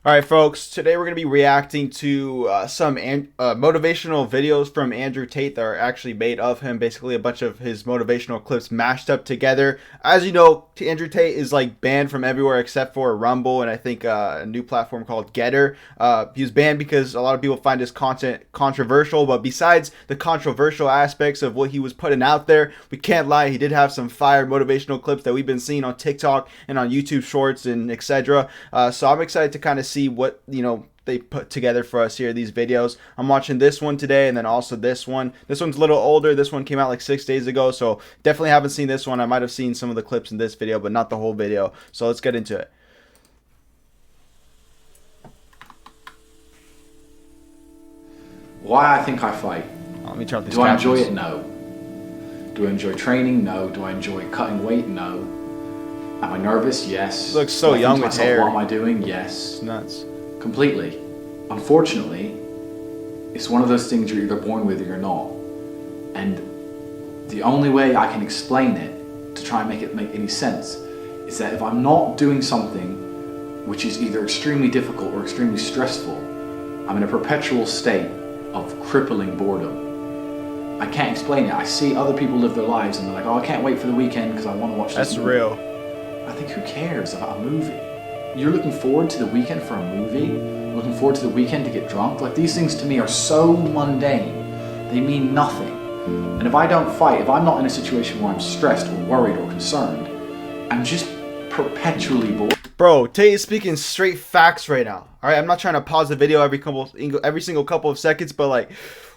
All right, folks. Today we're going to be reacting to some motivational videos from Andrew Tate that are actually made of him. Basically, a bunch of his motivational clips mashed up together. As you know, Andrew Tate is like banned from everywhere except for Rumble and I think a new platform called Getter. He was banned because a lot of people find his content controversial. But besides the controversial aspects of what he was putting out there, we can't lie. He did have some fire motivational clips that we've been seeing on TikTok and on YouTube Shorts and etc. So I'm excited to kind of see what they put together for us here, these videos. I'm watching this one today and then also this one. This one's a little older. This one came out like 6 days ago, so definitely haven't seen this one. I might have seen some of the clips in this video, but not the whole video. So let's get into it. Why I think I fight. Let me turn off these Do I enjoy captions. it? No. Do I enjoy training? No. Do I enjoy cutting weight? No. Am I nervous? Yes. He looks so Do I think young to with myself, hair. What am I doing? Yes. It's nuts. Completely. Unfortunately, it's one of those things you're either born with or you're not. And the only way I can explain it to try and make it make any sense is that if I'm not doing something which is either extremely difficult or extremely stressful, I'm in a perpetual state of crippling boredom. I can't explain it. I see other people live their lives and they're like, oh, I can't wait for the weekend because I want to watch this movie. That's real. I think, who cares about a movie? You're looking forward to the weekend for a movie? Looking forward to the weekend to get drunk? Like, these things to me are so mundane. They mean nothing. And if I don't fight, if I'm not in a situation where I'm stressed or worried or concerned, I'm just perpetually bored. Bro, Tate is speaking straight facts right now. All right, I'm not trying to pause the video every single couple of seconds, but like,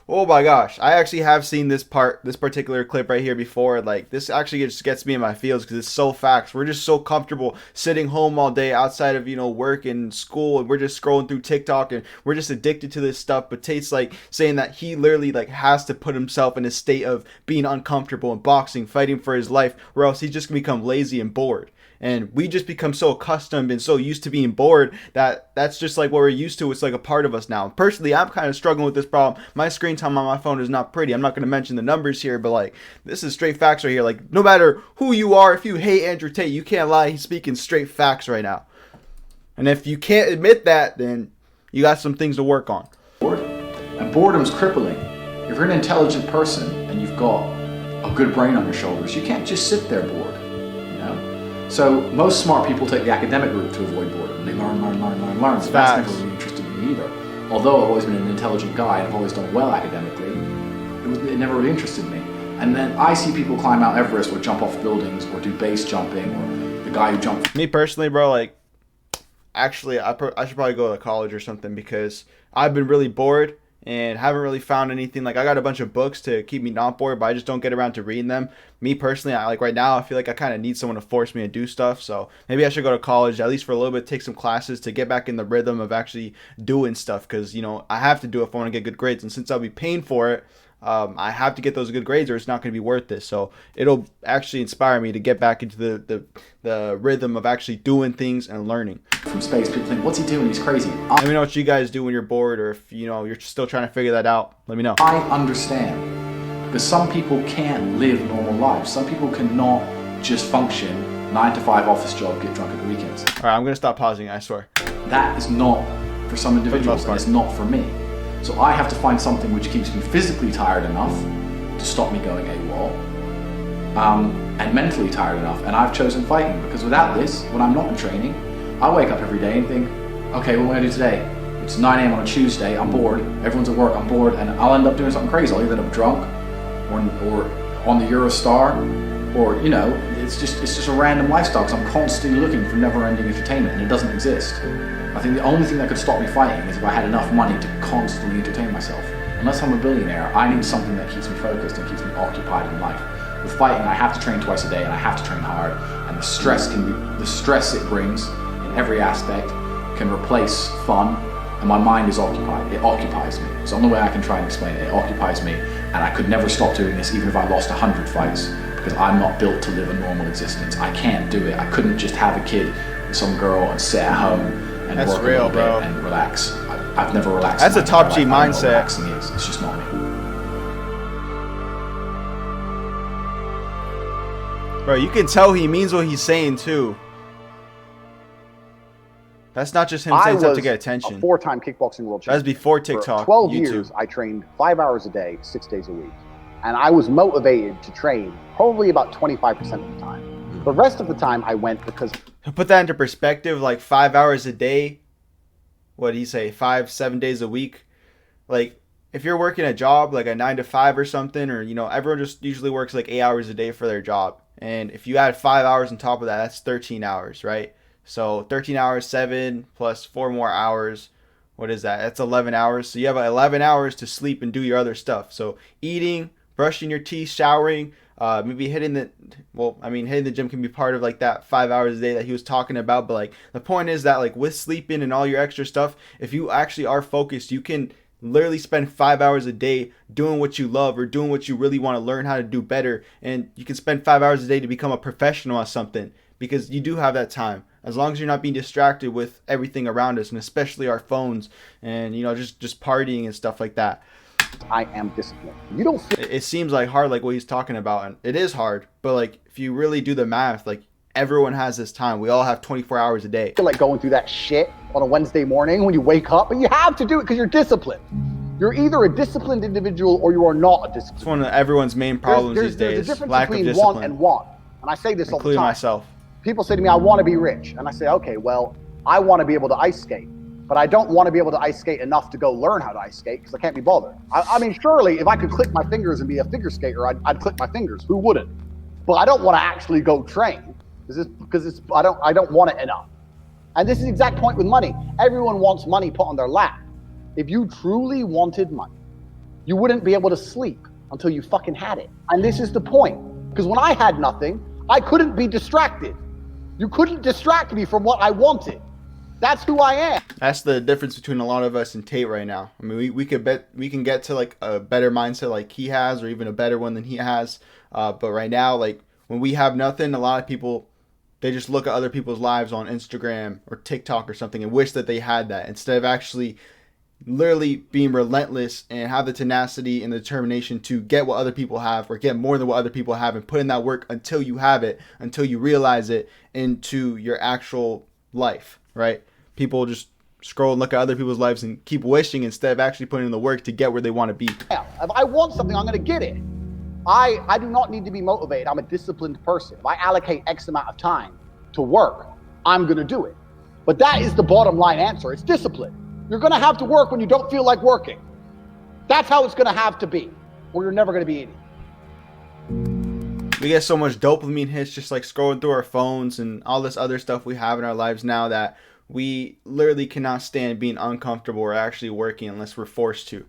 oh my gosh, I actually have seen this particular clip right here before. Like, this actually just gets me in my feels because it's so facts. We're just so comfortable sitting home all day outside of work and school, and we're just scrolling through TikTok and we're just addicted to this stuff. But Tate's like saying that he literally like has to put himself in a state of being uncomfortable and boxing, fighting for his life, or else he's just gonna become lazy and bored. And we just become so accustomed and so used to being bored that that's just like what we're used to. It's like a part of us now. Personally, I'm kind of struggling with this problem. My screen time on my phone is not pretty. I'm not going to mention the numbers here, but like, this is straight facts right here. Like, no matter who you are, if you hate Andrew Tate, you can't lie. He's speaking straight facts right now. And if you can't admit that, then you got some things to work on. And boredom's crippling. If you're an intelligent person and you've got a good brain on your shoulders, you can't just sit there bored. So most smart people take the academic route to avoid boredom. They learn. So that's never really interested me either. Although I've always been an intelligent guy and I've always done well academically, it never really interested me. And then I see people climb Mount Everest or jump off buildings or do base jumping, or the guy who jumped. Me personally, bro, like, actually, I should probably go to college or something because I've been really bored and haven't really found anything. Like, I got a bunch of books to keep me not bored, but I just don't get around to reading them. Me personally, I like right now, I feel like I kind of need someone to force me to do stuff. So maybe I should go to college, at least for a little bit, take some classes to get back in the rhythm of actually doing stuff. Because, I have to do it if I want to get good grades. And since I'll be paying for it, I have to get those good grades or it's not going to be worth it. So it'll actually inspire me to get back into the rhythm of actually doing things and learning. From space, people think, what's he doing? He's crazy. Let me know what you guys do when you're bored, or if you're still trying to figure that out. Let me know. I understand, because some people can't live normal lives. Some people cannot just function 9-to-5 office job, get drunk at the weekends. All right, I'm gonna stop pausing. I swear. That is not for some individuals, and it's not for me. So I have to find something which keeps me physically tired enough to stop me going AWOL, and mentally tired enough. And I've chosen fighting, because without this, when I'm not in training, I wake up every day and think, okay, what am I gonna do today? It's 9 a.m. on a Tuesday, I'm bored, everyone's at work, I'm bored, and I'll end up doing something crazy. I'll either end up drunk, or on the Eurostar, or it's just a random lifestyle, because I'm constantly looking for never-ending entertainment, and it doesn't exist. I think the only thing that could stop me fighting is if I had enough money to constantly entertain myself. Unless I'm a billionaire, I need something that keeps me focused and keeps me occupied in life. With fighting, I have to train twice a day, and I have to train hard, and the stress it brings in every aspect can replace fun, and my mind is occupied. It occupies me. It's the only way I can try and explain it. It occupies me, and I could never stop doing this even if I lost 100 fights, because I'm not built to live a normal existence. I can't do it. I couldn't just have a kid with some girl and sit at home and That's work real, a little bro. bit and relax. I've never relaxed. That's a top G I don't know what mindset. relaxing is. It's just not me. Bro, you can tell he means what he's saying too. That's not just him I saying stuff was to get a attention. 4-time kickboxing world champion. That's before For TikTok, 12 YouTube. years, I trained 5 hours a day, 6 days a week. And I was motivated to train probably about 25% of the time. The rest of the time I went because... To put that into perspective, like 5 hours a day, what did he say, 5-7 days a week? Like, if you're working a job, like a 9 to 5 or something, or, you know, everyone just usually works like 8 hours a day for their job. And if you add 5 hours on top of that, that's 13 hours, right? So 13 hours, 7 plus 4 more hours. What is that? That's 11 hours. So you have 11 hours to sleep and do your other stuff. So eating, brushing your teeth, showering, maybe hitting the gym can be part of like that 5 hours a day that he was talking about. But like the point is that like with sleeping and all your extra stuff, if you actually are focused, you can literally spend 5 hours a day doing what you love or doing what you really want to learn how to do better. And you can spend 5 hours a day to become a professional at something because you do have that time. As long as you're not being distracted with everything around us, and especially our phones and, you know, just partying and stuff like that. I am disciplined. You don't feel... It seems like hard, like what he's talking about, and it is hard. But like if you really do the math, like everyone has this time. We all have 24 hours a day. feel like going through that shit on a Wednesday morning when you wake up, but you have to do it because you're disciplined. You're either a disciplined individual or you are not a disciplined. It's one of everyone's main problems these days. There's a difference lack of between discipline. want and want. And I say this all the Including time. myself. People say to me, I want to be rich. And I say, okay, well, I want to be able to ice skate. But I don't want to be able to ice skate enough to go learn how to ice skate because I can't be bothered. I mean, surely if I could click my fingers and be a figure skater, I'd click my fingers. Who wouldn't? But I don't want to actually go train because I don't want it enough. And this is the exact point with money. Everyone wants money put on their lap. If you truly wanted money, you wouldn't be able to sleep until you fucking had it. And this is the point. Because when I had nothing, I couldn't be distracted. You couldn't distract me from what I wanted. That's who I am. That's the difference between a lot of us and Tate right now. I mean, we can get to like a better mindset like he has, or even a better one than he has. But right now, like when we have nothing, a lot of people, they just look at other people's lives on Instagram or TikTok or something and wish that they had that instead of actually literally being relentless and have the tenacity and the determination to get what other people have or get more than what other people have and put in that work until you have it, until you realize it into your actual life, right? People just scroll and look at other people's lives and keep wishing instead of actually putting in the work to get where they want to be. If I want something, I'm going to get it. I do not need to be motivated. I'm a disciplined person. If I allocate X amount of time to work, I'm going to do it. But that is the bottom line answer. It's discipline. You're going to have to work when you don't feel like working. That's how it's going to have to be, or you're never going to be eating. We get so much dopamine hits just like scrolling through our phones and all this other stuff we have in our lives now that we literally cannot stand being uncomfortable or actually working unless we're forced to.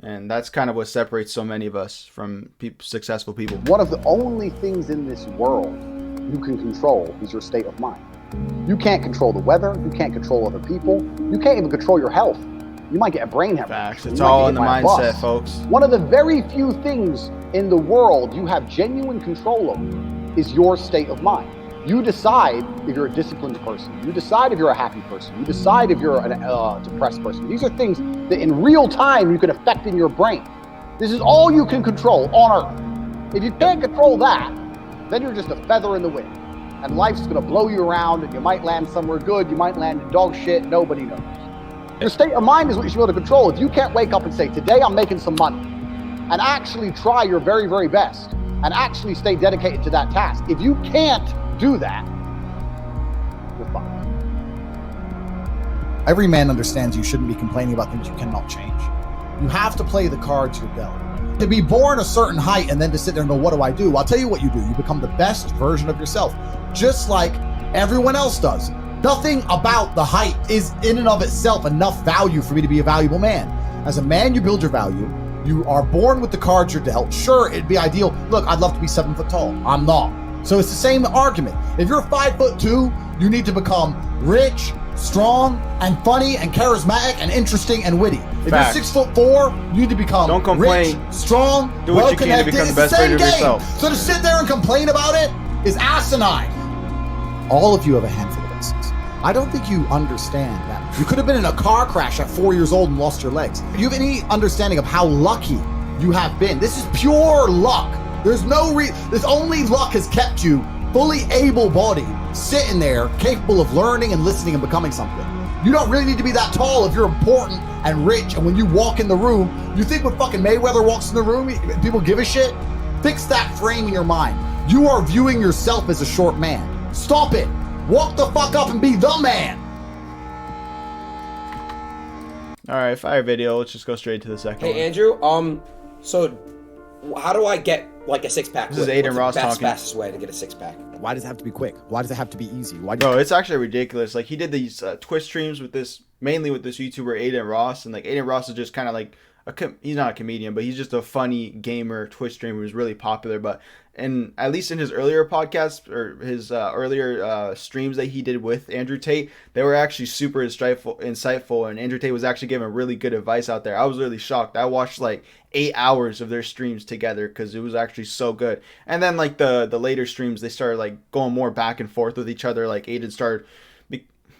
And that's kind of what separates so many of us from successful people. One of the only things in this world you can control is your state of mind. You can't control the weather. You can't control other people. You can't even control your health. You might get a brain hemorrhage. Facts. It's all in the mindset, folks. One of the very few things in the world you have genuine control over is your state of mind. You decide if you're a disciplined person. You decide if you're a happy person. You decide if you're a depressed person. These are things that in real time you can affect in your brain. This is all you can control on Earth. If you can't control that, then you're just a feather in the wind. And life's gonna blow you around and you might land somewhere good, you might land in dog shit, nobody knows. Your state of mind is what you should be able to control. If you can't wake up and say, today I'm making some money, and actually try your very, very best, and actually stay dedicated to that task. If you can't do that, you're fucked. Every man understands you shouldn't be complaining about things you cannot change. You have to play the cards you're dealt. To be born a certain height and then to sit there and go, what do I do? Well, I'll tell you what you do. You become the best version of yourself, just like everyone else does. Nothing about the height is in and of itself enough value for me to be a valuable man. As a man, you build your value. You are born with the cards you're dealt. Sure, it'd be ideal. Look, I'd love to be 7 foot tall. I'm not. So it's the same argument. If you're 5'2", you need to become rich, strong, and funny, and charismatic, and interesting, and witty. If Facts. you're 6'4", you need to become Don't complain. rich, strong, Do what you can to well-connected. become the It's best the same version of game. yourself. So to sit there and complain about it is asinine. All of you have a handful of blessings. I don't think you understand that. You could have been in a car crash at 4 years old and lost your legs. Do you have any understanding of how lucky you have been? This is pure luck. There's only luck has kept you fully able-bodied, sitting there, capable of learning and listening and becoming something. You don't really need to be that tall if you're important and rich. And when you walk in the room, you think when fucking Mayweather walks in the room, people give a shit? Fix that frame in your mind. You are viewing yourself as a short man. Stop it. Walk the fuck up and be the man. All right, fire video. Let's just go straight to the second one. Hey, Andrew, so how do I get like a six-pack? This is Aiden Ross talking. Fastest way to get a six-pack. Why does it have to be quick? Why does it have to be easy? Bro, it's actually ridiculous. Like, he did these Twitch streams with this, mainly with this YouTuber Aiden Ross, and like Aiden Ross is just kind of like he's not a comedian, but he's just a funny gamer Twitch streamer who's really popular. But and at least in his earlier podcasts or his earlier streams that he did with Andrew Tate, they were actually super insightful, and Andrew Tate was actually giving really good advice out there. I was really shocked. I watched like 8 hours of their streams together because it was actually so good. And then like the later streams, they started like going more back and forth with each other. Like Aiden started,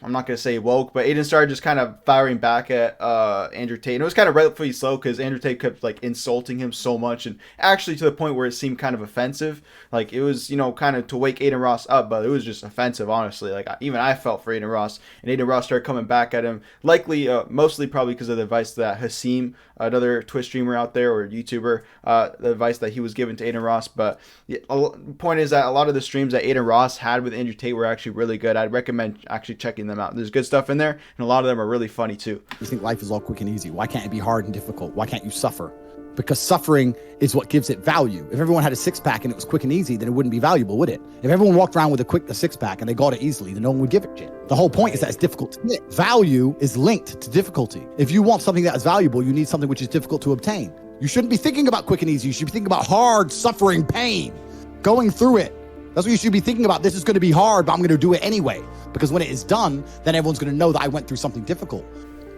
I'm not going to say woke, but Aiden started just kind of firing back at Andrew Tate. And it was kind of relatively slow because Andrew Tate kept like insulting him so much, and actually to the point where it seemed kind of offensive. Like it was, you know, kind of to wake Aiden Ross up, but it was just offensive, honestly. Like even I felt for Aiden Ross, and Aiden Ross started coming back at him, likely, mostly probably because of the advice that Hasim, another Twitch streamer out there or YouTuber, the advice that he was giving to Aiden Ross. But the point is that a lot of the streams that Aiden Ross had with Andrew Tate were actually really good. I'd recommend actually checking them out. There's good stuff in there, and a lot of them are really funny too. You think life is all quick and easy. Why can't it be hard and difficult? Why can't you suffer? Because suffering is what gives it value. If everyone had a six-pack and it was quick and easy, then it wouldn't be valuable, would it? If everyone walked around with a six-pack and they got it easily, then no one would give a shit. The whole point is that it's difficult to get. Value is linked to difficulty. If you want something that is valuable, you need something which is difficult to obtain. You shouldn't be thinking about quick and easy. You should be thinking about hard, suffering, pain, going through it. That's what you should be thinking about. This is going to be hard, but I'm going to do it anyway. Because when it is done, then everyone's going to know that I went through something difficult.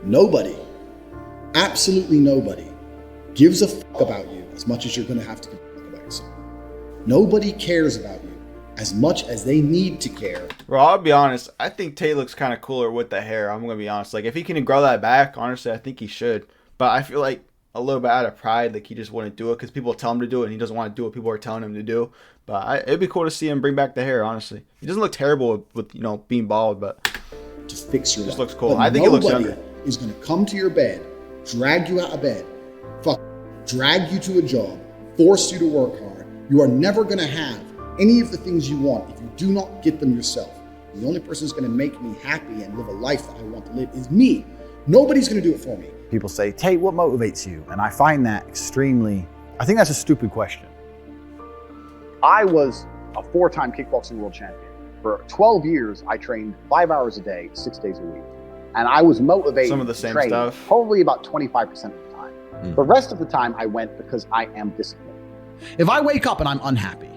Nobody, absolutely nobody, gives a fuck about you as much as you're going to have to give a fuck about yourself. Nobody cares about you as much as they need to care. Bro, I'll be honest. I think Tate looks kind of cooler with the hair. I'm going to be honest. Like, if he can grow that back, honestly, I think he should. But I feel like a little bit out of pride, like he just wouldn't do it because people tell him to do it, and he doesn't want to do what people are telling him to do. But it'd be cool to see him bring back the hair, honestly. He doesn't look terrible with you know, being bald, but just fix your life. Looks cool. But I think he looks younger. Nobody is going to come to your bed, drag you out of bed, drag you to a job, force you to work hard. You are never going to have any of the things you want if you do not get them yourself. And the only person who's going to make me happy and live a life that I want to live is me. Nobody's going to do it for me. People say, Tate, what motivates you? And I find that I think that's a stupid question. I was a 4-time kickboxing world champion. For 12 years, I trained 5 hours a day, 6 days a week. And I was motivated some of the to same train stuff. probably about 25% of the time. The rest of the time I went because I am disciplined. If I wake up and I'm unhappy,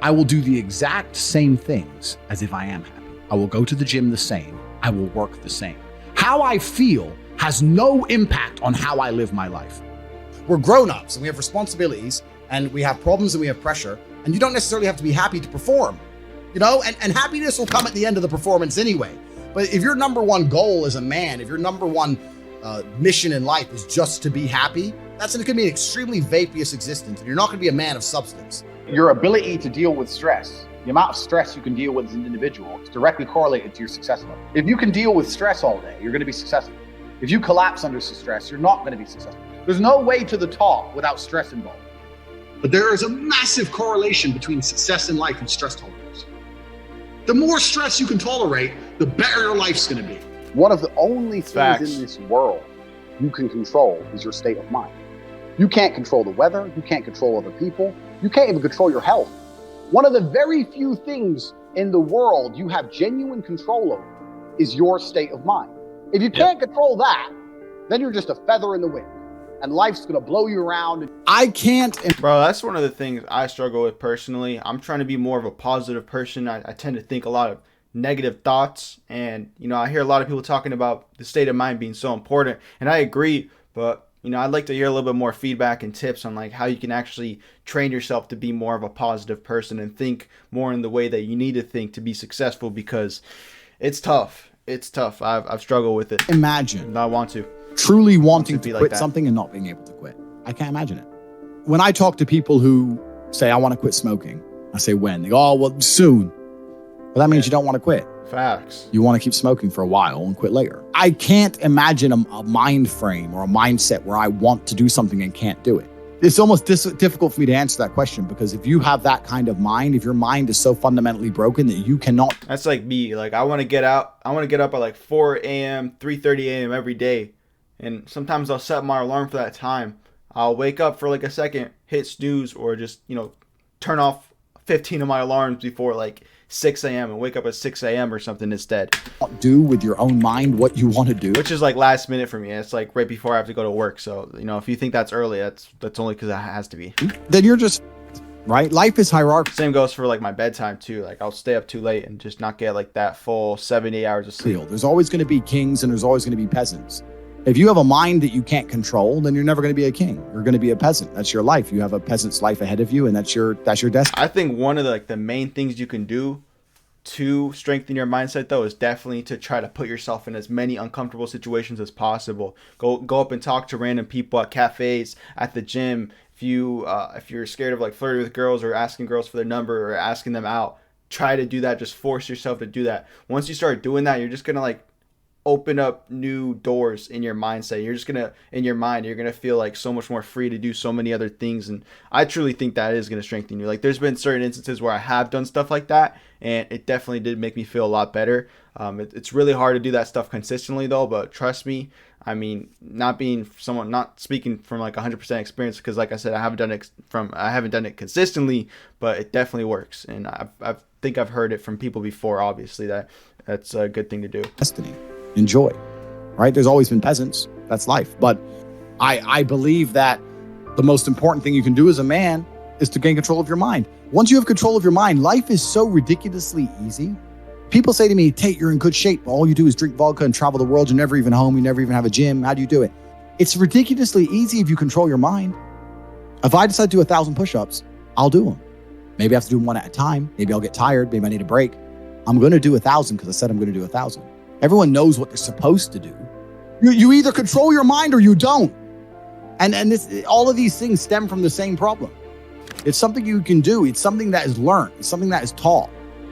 I will do the exact same things as if I am happy. I will go to the gym the same. I will work the same. How I feel has no impact on how I live my life. We're grown-ups and we have responsibilities and we have problems and we have pressure, and you don't necessarily have to be happy to perform, you know, and happiness will come at the end of the performance anyway. But if your number one goal as a man, if your number one mission in life is just to be happy, that's going to be an extremely vaporous existence, and you're not going to be a man of substance. Your ability to deal with stress, the amount of stress you can deal with as an individual, is directly correlated to your success level. If you can deal with stress all day, you're going to be successful. If you collapse under stress, you're not going to be successful. There's no way to the top without stress involved. But there is a massive correlation between success in life and stress tolerance. The more stress you can tolerate, the better your life's going to be. One of the only things Facts. in this world you can control is your state of mind. You can't control the weather. You can't control other people. You can't even control your health. One of the very few things in the world you have genuine control over is your state of mind. If you can't control that, then you're just a feather in the wind, and life's going to blow you around. I can't. Bro, that's one of the things I struggle with personally. I'm trying to be more of a positive person. I tend to think a lot of negative thoughts, and you know, I hear a lot of people talking about the state of mind being so important, and I agree, but you know, I'd like to hear a little bit more feedback and tips on like how you can actually train yourself to be more of a positive person and think more in the way that you need to think to be successful, because it's tough. It's tough. I've struggled with it. Imagine. And I want to. Truly wanting to be quit like that. something and not being able to quit. I can't imagine it. When I talk to people who say, I want to quit smoking, I say, when? They go, oh, well, soon. Well, that means you don't want to quit. Facts. You want to keep smoking for a while and quit later. I can't imagine a mind frame or a mindset where I want to do something and can't do it. It's almost difficult for me to answer that question, because if you have that kind of mind, if your mind is so fundamentally broken that you cannot. That's like me. Like, I want to get up at like 4 a.m., 3:30 a.m. every day. And sometimes I'll set my alarm for that time. I'll wake up for like a second, hit snooze, or just, turn off 15 of my alarms before like 6 a.m. and wake up at 6 a.m. or something instead. Do with your own mind what you want to do. Which is like last minute for me. It's like right before I have to go to work. So, if you think that's early, that's only because it has to be. Then you're just, right? Life is hierarchical. Same goes for like my bedtime too. Like, I'll stay up too late and just not get like that full 7-8 hours of sleep. There's always going to be kings and there's always going to be peasants. If you have a mind that you can't control, then you're never going to be a king. You're going to be a peasant. That's your life. You have a peasant's life ahead of you, and that's your destiny. I think one of the main things you can do to strengthen your mindset, though, is definitely to try to put yourself in as many uncomfortable situations as possible. Go up and talk to random people at cafes, at the gym. If you're scared of like flirting with girls or asking girls for their number or asking them out, try to do that. Just force yourself to do that. Once you start doing that, you're just gonna like open up new doors in your mindset. You're just gonna, in your mind, you're gonna feel like so much more free to do so many other things. And I truly think that is gonna strengthen you. Like, there's been certain instances where I have done stuff like that, and it definitely did make me feel a lot better. It's really hard to do that stuff consistently though, but trust me, I mean, not speaking from like 100% experience, because like I said, I haven't done it consistently, but it definitely works. And I think I've heard it from people before, obviously, that's a good thing to do. Destiny. Enjoy, right? There's always been peasants. That's life. But I believe that the most important thing you can do as a man is to gain control of your mind. Once you have control of your mind, life is so ridiculously easy. People say to me, Tate, you're in good shape. All you do is drink vodka and travel the world. You're never even home. You never even have a gym. How do you do it? It's ridiculously easy if you control your mind. If I decide to do 1,000 push-ups, I'll do them. Maybe I have to do them one at a time. Maybe I'll get tired. Maybe I need a break. I'm going to do 1,000 because I said I'm going to do 1,000. Everyone knows what they're supposed to do. You either control your mind or you don't. And all of these things stem from the same problem. It's something you can do. It's something that is learned. It's something that is taught.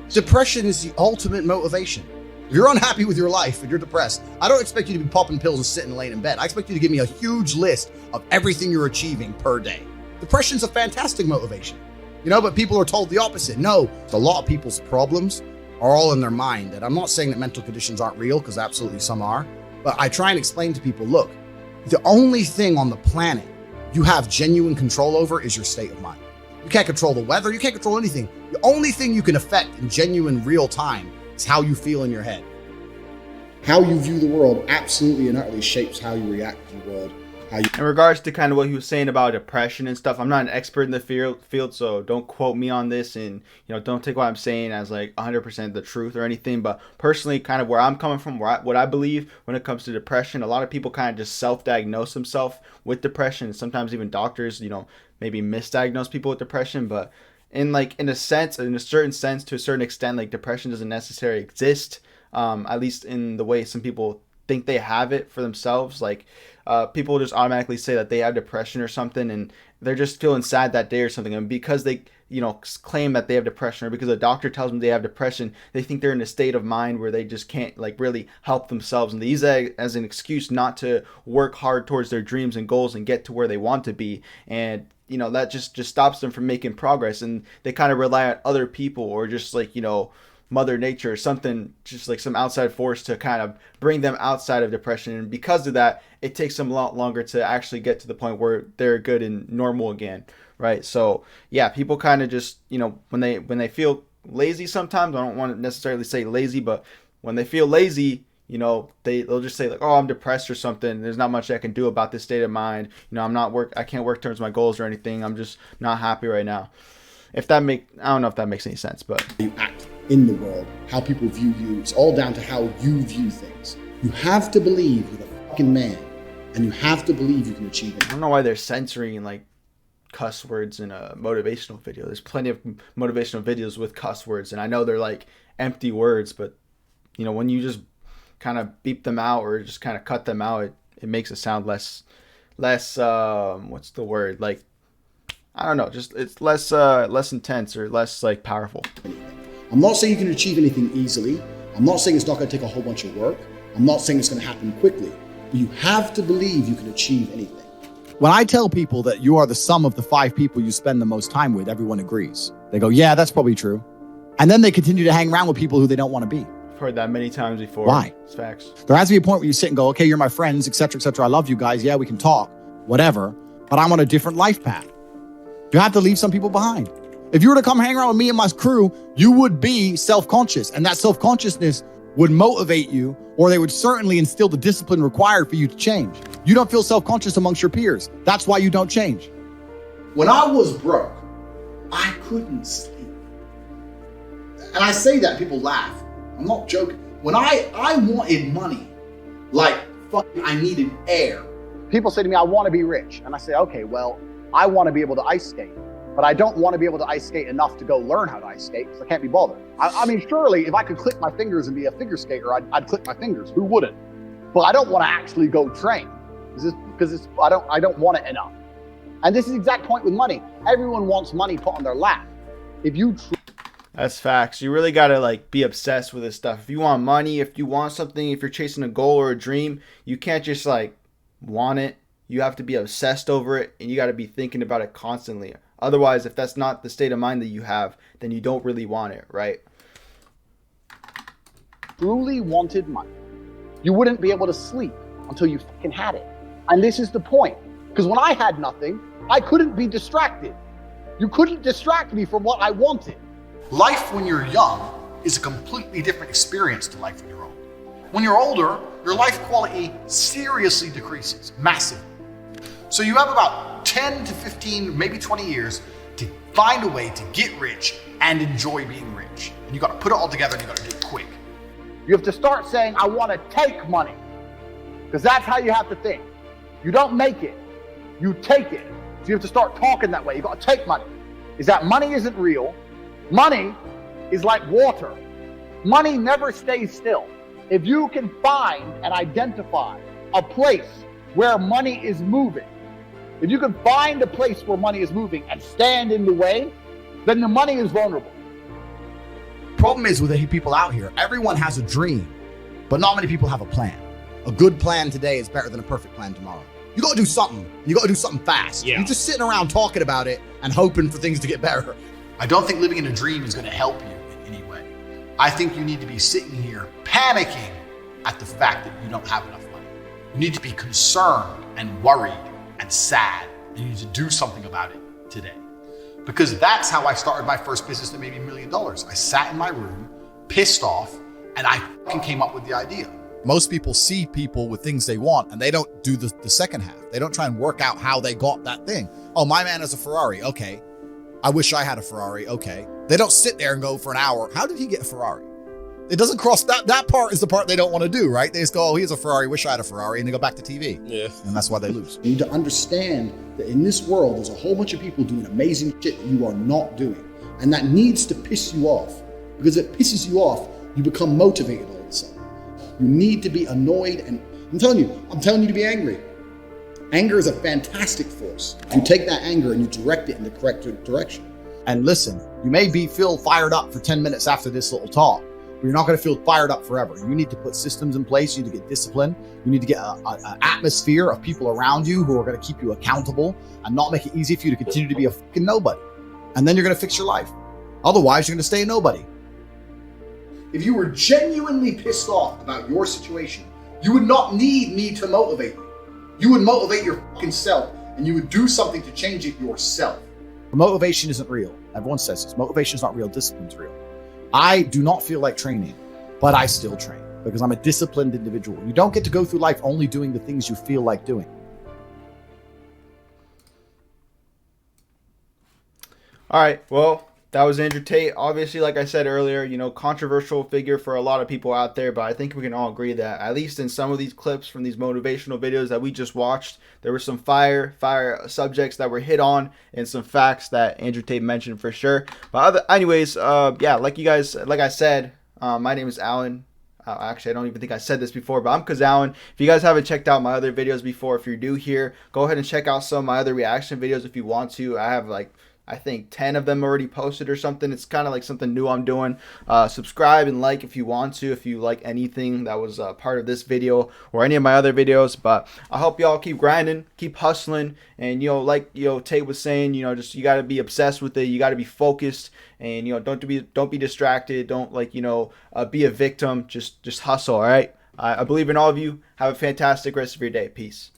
Depression is the ultimate motivation. If you're unhappy with your life and you're depressed, I don't expect you to be popping pills and sitting laying in bed. I expect you to give me a huge list of everything you're achieving per day. Depression's a fantastic motivation, but people are told the opposite. No, a lot of people's problems are all in their mind. And I'm not saying that mental conditions aren't real, because absolutely some are. But I try and explain to people, look, the only thing on the planet you have genuine control over is your state of mind. You can't control the weather. You can't control anything. The only thing you can affect in genuine real time is how you feel in your head. How you view the world absolutely and utterly shapes how you react to the world. In regards to kind of what he was saying about depression and stuff, I'm not an expert in the field, so don't quote me on this, and don't take what I'm saying as like 100% the truth or anything. But personally, kind of where I'm coming from, what I believe when it comes to depression, a lot of people kind of just self-diagnose themselves with depression. Sometimes even doctors, maybe misdiagnose people with depression. But in a certain sense, to a certain extent, like, depression doesn't necessarily exist. At least in the way some people think they have it for themselves. Like, people just automatically say that they have depression or something, and they're just feeling sad that day or something. And because they, claim that they have depression, or because a doctor tells them they have depression, they think they're in a state of mind where they just can't like really help themselves. And they use that as an excuse not to work hard towards their dreams and goals and get to where they want to be. And, that just stops them from making progress. And they kind of rely on other people, or just like, Mother Nature or something, just like some outside force to kind of bring them outside of depression. And because of that, it takes them a lot longer to actually get to the point where they're good and normal again, right? So yeah, people kind of just, when they feel lazy sometimes, I don't want to necessarily say lazy, but when they feel lazy, they'll just say like, oh, I'm depressed or something. There's not much I can do about this state of mind. I can't work towards my goals or anything. I'm just not happy right now. I don't know if that makes any sense, but you act in the world, how people view you, it's all down to how you view things. You have to believe you're the fucking man, and you have to believe you can achieve it. I don't know why they're censoring like cuss words in a motivational video. There's plenty of motivational videos with cuss words, and I know they're like empty words, but when you just kind of beep them out or just kind of cut them out, it makes it sound less what's the word, like, I don't know, just it's less intense or less like powerful. I'm not saying you can achieve anything easily. I'm not saying it's not going to take a whole bunch of work. I'm not saying it's going to happen quickly, but you have to believe you can achieve anything. When I tell people that you are the sum of the 5 people you spend the most time with, everyone agrees. They go, yeah, that's probably true. And then they continue to hang around with people who they don't want to be. I've heard that many times before. Why? It's facts. There has to be a point where you sit and go, okay, you're my friends, etc., etc. I love you guys. Yeah, we can talk, whatever. But I'm on a different life path. You have to leave some people behind. If you were to come hang around with me and my crew, you would be self-conscious. And that self-consciousness would motivate you, or they would certainly instill the discipline required for you to change. You don't feel self-conscious amongst your peers. That's why you don't change. When I was broke, I couldn't sleep. And I say that, people laugh. I'm not joking. When I wanted money, like fucking I needed air. People say to me, I want to be rich. And I say, okay, well, I want to be able to ice skate, but I don't want to be able to ice skate enough to go learn how to ice skate because I can't be bothered. I mean, surely if I could click my fingers and be a figure skater, I'd click my fingers. Who wouldn't? But I don't want to actually go train because I don't want it enough. And this is the exact point with money. Everyone wants money put on their lap. If you That's facts. You really got to like be obsessed with this stuff. If you want money, if you want something, if you're chasing a goal or a dream, you can't just like want it. You have to be obsessed over it, and you got to be thinking about it constantly. Otherwise, if that's not the state of mind that you have, then you don't really want it, right? truly wanted money, you wouldn't be able to sleep until you fucking had it. And this is the point. Because when I had nothing, I couldn't be distracted. You couldn't distract me from what I wanted. Life when you're young is a completely different experience to life when you're old. When you're older, your life quality seriously decreases, massively. So you have about 10 to 15, maybe 20 years to find a way to get rich and enjoy being rich. And you gotta put it all together and you gotta do it quick. You have to start saying, I want to take money. Because that's how you have to think. You don't make it, you take it. So you have to start talking that way. You got to take money. Is that money isn't real. Money is like water. Money never stays still. If you can find and identify a place where money is moving, if you can find a place where money is moving and stand in the way, then the money is vulnerable. Problem is with the people out here, everyone has a dream, but not many people have a plan. A good plan today is better than a perfect plan tomorrow. You got to do something. You got to do something fast. Yeah. You're just sitting around talking about it and hoping for things to get better. I don't think living in a dream is going to help you in any way. I think you need to be sitting here panicking at the fact that you don't have enough money. You need to be concerned and worried and sad. You need to do something about it today. Because that's how I started my first business that made me $1 million. I sat in my room, pissed off, and I fucking came up with the idea. Most people see people with things they want and they don't do the second half. They don't try and work out how they got that thing. Oh, my man has a Ferrari. Okay. I wish I had a Ferrari. Okay. They don't sit there and go for an hour. How did he get a Ferrari? It doesn't cross that part is the part they don't want to do, right? They just go, oh, he has a Ferrari. Wish I had a Ferrari. And they go back to TV. Yeah. And that's why they lose. You need to understand that in this world, there's a whole bunch of people doing amazing shit that you are not doing. And that needs to piss you off. Because if it pisses you off, you become motivated all of a sudden. You need to be annoyed, and I'm telling you to be angry. Anger is a fantastic force. You take that anger and you direct it in the correct direction. And listen, you may feel fired up for 10 minutes after this little talk, but you're not going to feel fired up forever. You need to put systems in place. You need to get discipline. You need to get an atmosphere of people around you who are going to keep you accountable and not make it easy for you to continue to be a fucking nobody. And then you're going to fix your life. Otherwise, you're going to stay a nobody. If you were genuinely pissed off about your situation, you would not need me to motivate you. You would motivate your fucking self, and you would do something to change it yourself. Motivation isn't real. Everyone says this. Motivation is not real. Discipline's real. I do not feel like training, but I still train because I'm a disciplined individual. You don't get to go through life only doing the things you feel like doing. All right, well, that was Andrew Tate. Obviously, like I said earlier, controversial figure for a lot of people out there, but I think we can all agree that at least in some of these clips from these motivational videos that we just watched, there were some fire subjects that were hit on and some facts that Andrew Tate mentioned for sure. But anyways, like I said, my name is Alan. Actually, I don't even think I said this before, but I'm Kaz Alan. If you guys haven't checked out my other videos before, if you're new here, go ahead and check out some of my other reaction videos if you want to. I have like I think 10 of them already posted or something. It's kind of like something new I'm doing. Subscribe and like if you want to, if you like anything that was part of this video or any of my other videos. But I hope y'all keep grinding, keep hustling, and like Tate was saying, just you got to be obsessed with it. You got to be focused, and don't be distracted. Don't be a victim. Just hustle. All right. I believe in all of you. Have a fantastic rest of your day. Peace.